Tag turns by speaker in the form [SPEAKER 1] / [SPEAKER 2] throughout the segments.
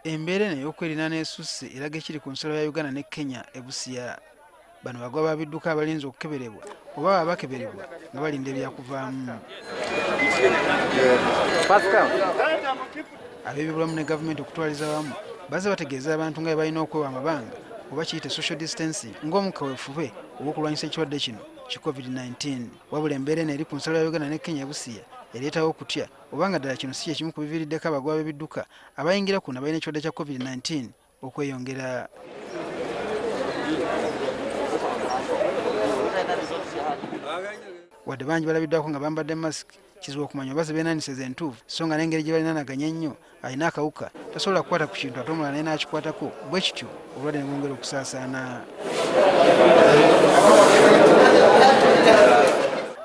[SPEAKER 1] Embeera eno ey'okwerinaana esusse eraga ekiri ku nsalo ya Uganda ne Kenya e Busia. Bano bagwa ba bidduka abalinze okukeberebwa oba baba bakeberebwa nga balinda ebyakuvaamu. Ab'ebyobulamu ne gavumenti okutwaliza wamu bazze bategeeza abantu nga balina okwewa amabanga oba kiyite social distancing ng'omu kaweefube obw'okulwanyisa ekirwadde kino ki COVID-19. Wabula embeera eno eri ku nsalo ya Uganda ne Kenya e Busia ereetawo okutya oba nga ddala kino si kye kimu ku biviiriddeko abagwa b'ebidduka abayingira kuno abalina ekirwadde kya COVID-19 okweyongera. Wadde bangi balabiddwako nga bambadde masiki, kizibu okumanya oba zibeenaniseza entuufu so nga n'engeri gye balinaanaganya ennyo alina akawuka tasobola kukwata ku kintu ate omulala naye n'akikwatako bwe kityo obulwadde ne bwongera okusaasaana.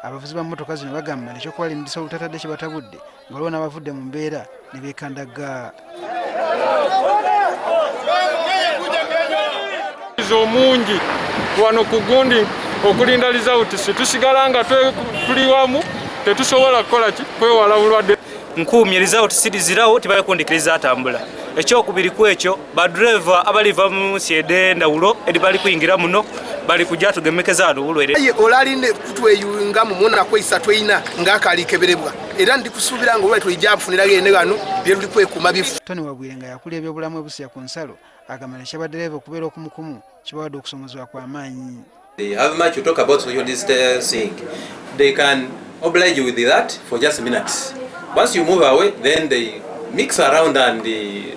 [SPEAKER 1] Abavuzi ba mmotoka zino bagamba nti ekyokubalindisa olutatadde kye batabudde nga waliwo n'abavudde mu mbeera ne beekandaga.
[SPEAKER 2] Omungi wano ku gundi okulinda result situsigala nga tuli wamu tetusobola kukola kwewala bulwadde.
[SPEAKER 3] Nkuumye result sirizirawo tebayekundikiriza atambula. Ekyokubiri ku ekyo badriver abaliva mu nsi ed'endawulo eri bali kuyingira muno bali kujja tugemekeza olulwere.
[SPEAKER 4] Olaline kutweyunga mu muna kwisa twina ng'akalikeberebwa era ndi kusuubira nga olwale tuyija kufunira gene gano bye tuli kwekuuma bifu.
[SPEAKER 1] Tony Wabwire nga yakulira ebyobulamu e Busia ku nsalo agamba nti abadereva okubeera okumukumu kibawadde okusomozebwa kw'amaanyi.
[SPEAKER 5] They have much to talk about social distancing. They can oblige you with that for just minutes. Once you move away, then they mix around and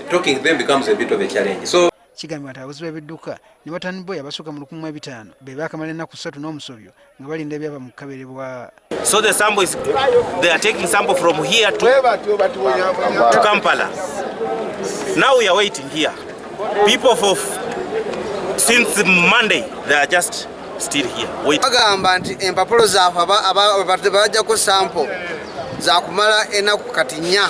[SPEAKER 5] talking to them becomes a bit of a challenge. So
[SPEAKER 1] kigambibwa nti abavuzi b'ebidduka ne batandibwa abasukka mu 1,500 be baakamala ennaku 3 n'omusobyo nga balinda ebyava mu kukeberebwa.
[SPEAKER 3] So the sample is they are taking sample from here to Kampala. Now we are waiting here. People since Monday they are just still here waiting.
[SPEAKER 4] Bagamba nti empapula zaafa bajjako sample za kumala ennaku katinya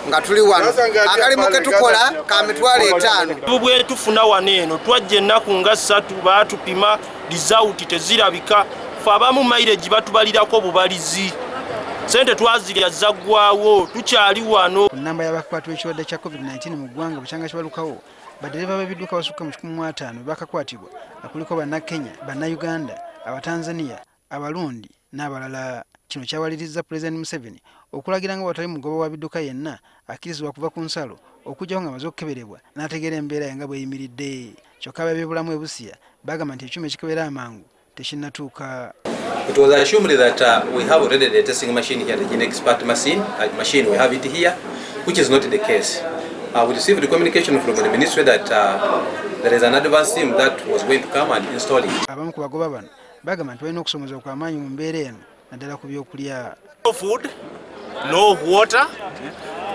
[SPEAKER 4] nga tuli wano akalimu ke tukola ka mitwalo 5.
[SPEAKER 6] Bwe tufuna wano eno twajja ennaku nga 3 baatupima result tezirabika fe abamu mileage batubalirako bubalizi sente twazirya zaggwawo tukyali wano.
[SPEAKER 1] Nnamba y'abakwatibwa ekirwadde kya COVID-19 mu ggwanga bukyanga kibalukawo badereva b'ebidduka basukka mu 1,500 bakakwatibwa nga kuliko Bannakenya, Bannayuganda, Abatanzania, Abarundi n'abalala. Kino kyawalirizza Pulezidenti Museveni okulagira nga watali mugoba wa bidduka yenna akkirizibwa kuva ku nsalo okujjawo nga amaze okukeberebwa n'ategeera embeera nga bw'eyimiridde. Kyokka ab'ebyobulamu e Busia bagamba nti ekyuma ekikebera amangu tekinnatuuka.
[SPEAKER 5] it was assumed that we have already the testing machine here, the gene expert machine, we have it here, which is not the case. We received the communication from the ministry that there is an advanced team that was going to come and install it.
[SPEAKER 1] Abamu ku bagoba bano bagamba nti balina okusomozebwa kw'amaanyi mu mbeera eno naddala ku byokulya.
[SPEAKER 3] No food, no water,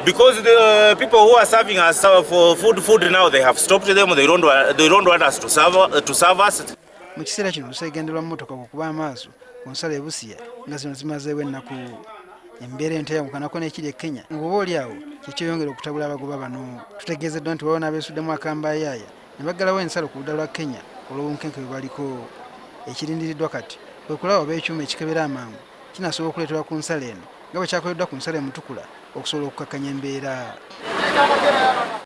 [SPEAKER 3] because the people who are serving us for food now they have stopped them. They don't want us to serve us.
[SPEAKER 1] Mu kiseera kino luseegenderwa mmotoka okuba amaaso ku nsalo e Busia nga zino zimazeewo ennaku. Embeera enteyamukanako n'ekiri e Kenya ng'oba oli awo kyekyeyongera okutabula abagoba bano. Tutegeezeddwa nti waliwo n'abeesuddemu akambayaaya ne baggalawo ensalo ku ludda lwa Kenya olw'obunkenke bwe baliko. Ekirindiriddwa kati kwe kulaba oba ekyuma ekikebera amangu kinasobola okuleetebwa ku nsalo eno nga bwe kyakoleddwa ku nsalo e Mutukula okusobola okukakkanya embeera.